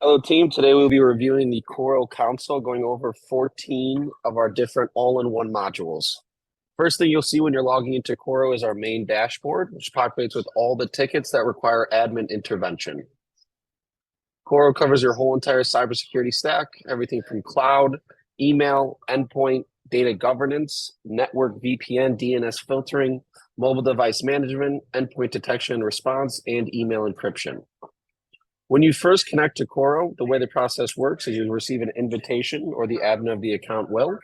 Hello, team. Today we'll be reviewing the Coro console, going over 14 of our different all-in-one modules. First thing you'll see when you're logging into Coro is our main dashboard, which populates with all the tickets that require admin intervention. Coro covers your whole entire cybersecurity stack, everything from cloud, email, endpoint, data governance, network VPN, DNS filtering, mobile device management, endpoint detection and response, and email encryption. When you first connect to Coro, the way the process works is you receive an invitation, or the admin of the account will.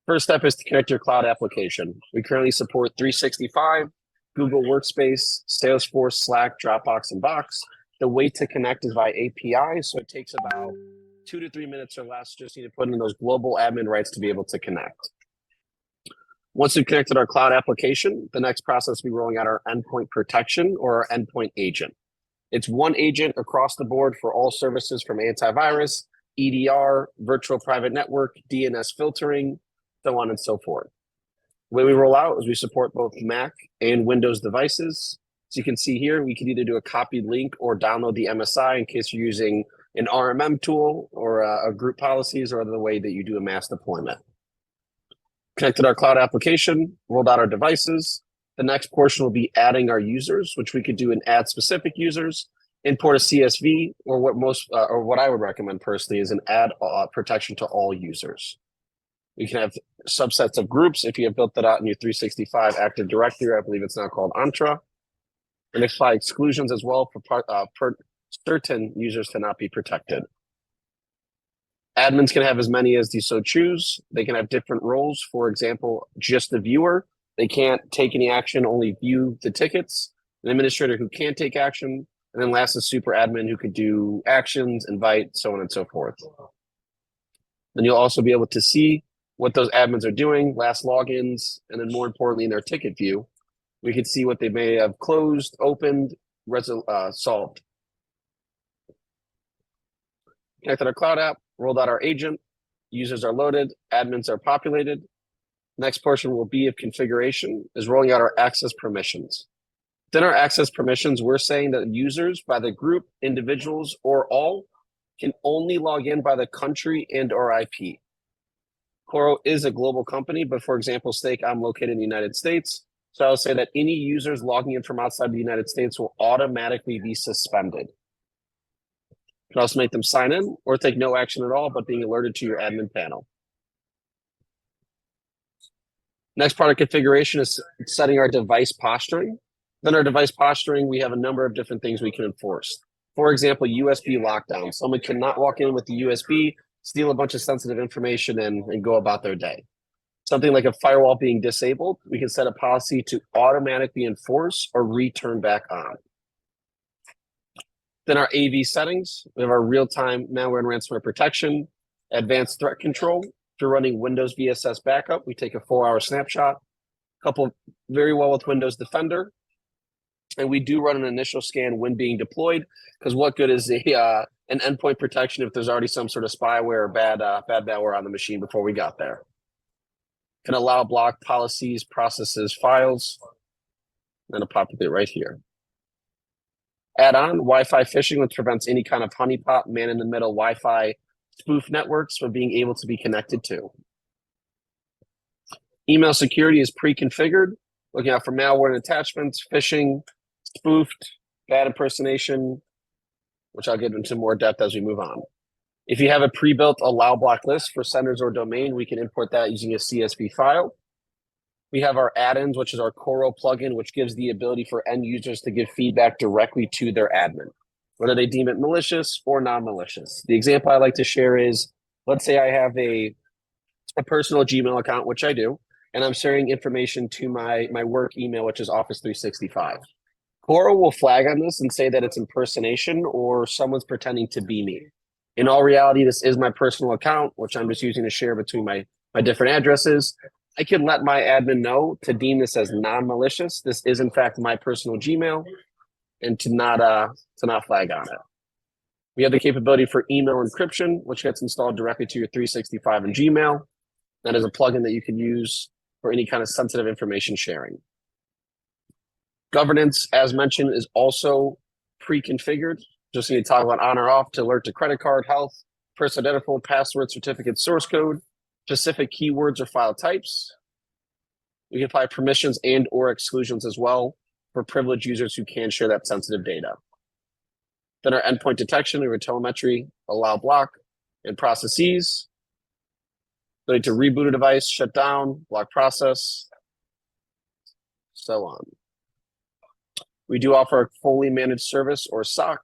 First step is to connect your cloud application. We currently support 365, Google Workspace, Salesforce, Slack, Dropbox, and Box. The way to connect is via API, so it takes about 2 to 3 minutes or less. Just need to put in those global admin rights to be able to connect. Once we've connected our cloud application, the next process will be rolling out our endpoint protection, or our endpoint agent. It's one agent across the board for all services from antivirus, EDR, virtual private network, DNS filtering, so on and so forth. The way we roll out is we support both Mac and Windows devices. So you can see here, we can either do a copied link or download the MSI in case you're using an RMM tool or a group policies, or the way that you do a mass deployment. Connected our cloud application, rolled out our devices. The next portion will be adding our users, which we could do in add specific users, import a CSV, or what I would recommend personally is an add protection to all users. We can have subsets of groups if you have built that out in your 365 Active Directory. I believe it's now called Entra. And apply exclusions as well for certain users to not be protected. Admins can have as many as they so choose. They can have different roles. For example, just the viewer. They can't take any action, only view the tickets. An administrator who can't take action. And then last is super admin, who could do actions, invite, so on and so forth. Then you'll also be able to see what those admins are doing, last logins, and then more importantly, in their ticket view, we could see what they may have closed, opened, solved. Connected our cloud app, rolled out our agent, users are loaded, admins are populated. Next portion will be of configuration, is rolling out our access permissions. Within our access permissions, we're saying that users by the group, individuals, or all can only log in by the country and or IP. Coro is a global company, but for example, I'm located in the United States. So I'll say that any users logging in from outside the United States will automatically be suspended. You can also make them sign in or take no action at all, but being alerted to your admin panel. Next part of configuration is setting our device posturing. Then our device posturing, we have a number of different things we can enforce. For example, USB lockdown. Someone cannot walk in with the USB, steal a bunch of sensitive information, and go about their day. Something like a firewall being disabled, we can set a policy to automatically enforce or return back on. Then our AV settings, we have our real-time malware and ransomware protection, advanced threat control. If you're running Windows VSS backup, we take a 4-hour snapshot, couple very well with Windows Defender. And we do run an initial scan when being deployed, because what good is an endpoint protection if there's already some sort of spyware or bad malware on the machine before we got there. Can allow block policies, processes, files, and it'll populate right here. Add on Wi-Fi phishing, which prevents any kind of honeypot, man-in-the-middle Wi-Fi spoof networks from being able to be connected to. Email security is pre-configured, looking out for malware and attachments, phishing, spoofed, bad impersonation, which I'll get into more depth as we move on. If you have a pre-built allow block list for senders or domain, we can import that using a CSV file. We have our add-ins, which is our Coro plugin, which gives the ability for end users to give feedback directly to their admin, whether they deem it malicious or non-malicious. The example I like to share is, let's say I have a personal Gmail account, which I do, and I'm sharing information to my work email, which is Office 365. Coro will flag on this and say that it's impersonation or someone's pretending to be me. In all reality, this is my personal account, which I'm just using to share between my different addresses. I can let my admin know to deem this as non-malicious. This is in fact my personal Gmail, and to not flag on it. We have the capability for email encryption, which gets installed directly to your 365 and Gmail. That is a plugin that you can use for any kind of sensitive information sharing. Governance, as mentioned, is also pre-configured. Just need to toggle on or off to alert to credit card, health, person identifiable, password, certificate, source code, specific keywords or file types. We can apply permissions and or exclusions as well for privileged users who can share that sensitive data. Then our endpoint detection and telemetry, allow block, and processes. Ability to reboot a device, shut down, block process, so on. We do offer a fully managed service or SOC.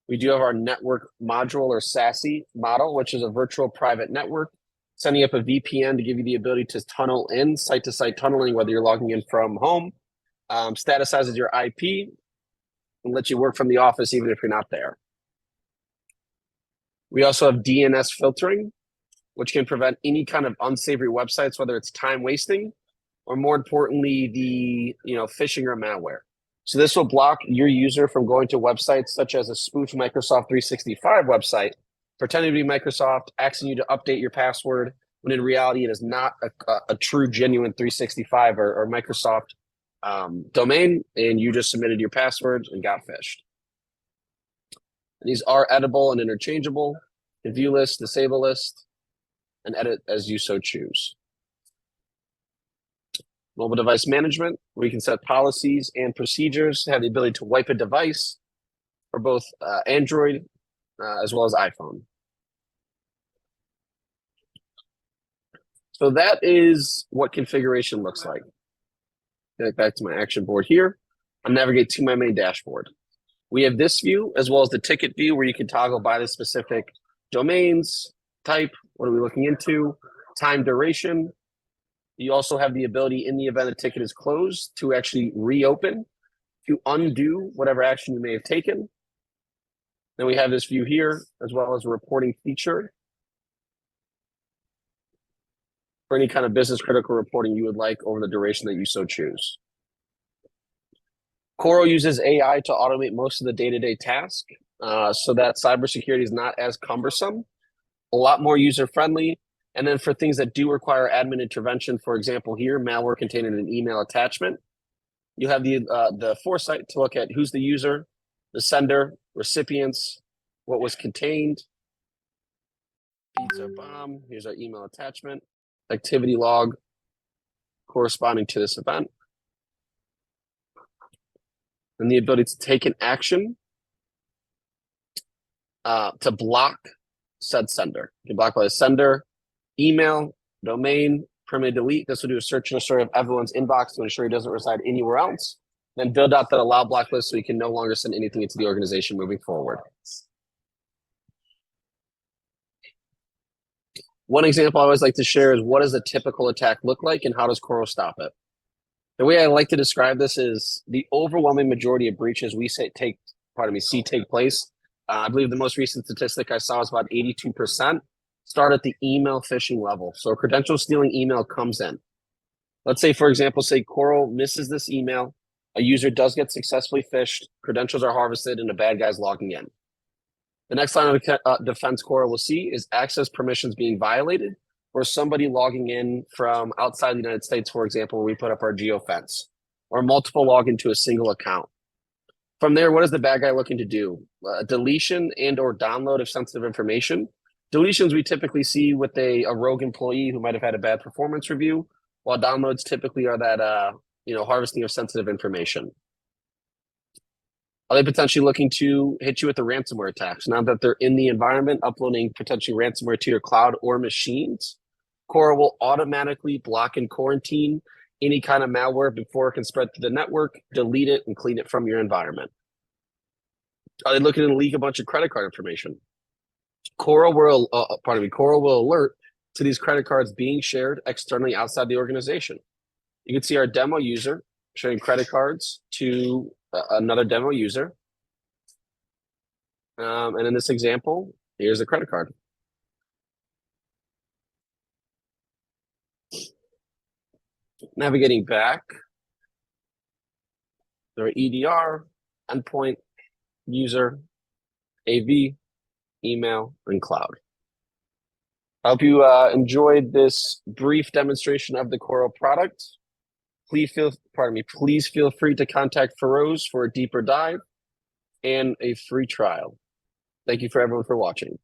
We do have our network module or SASE model, which is a virtual private network, sending up a VPN to give you the ability to tunnel in, site-to-site tunneling, whether you're logging in from home, statusizes your IP, and lets you work from the office even if you're not there. We also have DNS filtering, which can prevent any kind of unsavory websites, whether it's time wasting or more importantly, the phishing or malware. So this will block your user from going to websites such as a spoofed Microsoft 365 website, pretending to be Microsoft, asking you to update your password, when in reality it is not a true, genuine 365 or Microsoft domain, and you just submitted your password and got phished. And these are editable and interchangeable. You can view list, disable list, and edit as you so choose. Mobile device management, where you can set policies and procedures to have the ability to wipe a device for both Android as well as iPhone. So that is what configuration looks like. Get back to my action board here. I'll navigate to my main dashboard. We have this view as well as the ticket view where you can toggle by the specific domains, type, what are we looking into, time duration. You also have the ability in the event a ticket is closed to actually reopen, to undo whatever action you may have taken. Then we have this view here as well as a reporting feature for any kind of business critical reporting you would like over the duration that you so choose. Coro uses AI to automate most of the day-to-day task so that cybersecurity is not as cumbersome, a lot more user-friendly. And then for things that do require admin intervention, for example, here, malware contained in an email attachment, you have the foresight to look at who's the user, the sender, recipients, what was contained. Pizza bomb, here's our email attachment, activity log corresponding to this event. And the ability to take an action to block said sender. You can block by the sender, email, domain, permanently delete. This will do a search and a sort of everyone's inbox to ensure it doesn't reside anywhere else. Then build out that allow block list so you can no longer send anything into the organization moving forward. One example I always like to share is what does a typical attack look like and how does Coro stop it? The way I like to describe this is the overwhelming majority of breaches we see take place. I believe the most recent statistic I saw is about 82% start at the email phishing level. So a credential stealing email comes in. Let's say, for example, Coro misses this email. A user does get successfully phished. Credentials are harvested and a bad guy's logging in. The next line of defense Coro will see is access permissions being violated or somebody logging in from outside the United States, for example, where we put up our geofence, or multiple login to a single account. From there, what is the bad guy looking to do? Deletion and or download of sensitive information. Deletions we typically see with a rogue employee who might have had a bad performance review, while downloads typically are that harvesting of sensitive information. Are they potentially looking to hit you with the ransomware attacks? Now that they're in the environment, uploading potentially ransomware to your cloud or machines, Coro will automatically block and quarantine any kind of malware before it can spread through the network, delete it, and clean it from your environment. Are they looking to leak a bunch of credit card information? Coro will alert to these credit cards being shared externally outside the organization. You can see our demo user sharing credit cards to another demo user. And in this example, here's a credit card. Navigating back, there are EDR, endpoint, user, AV, email, and cloud. I hope you enjoyed this brief demonstration of the Coro product. Please feel free to contact Feroz for a deeper dive. and a free trial. Thank you for everyone for watching.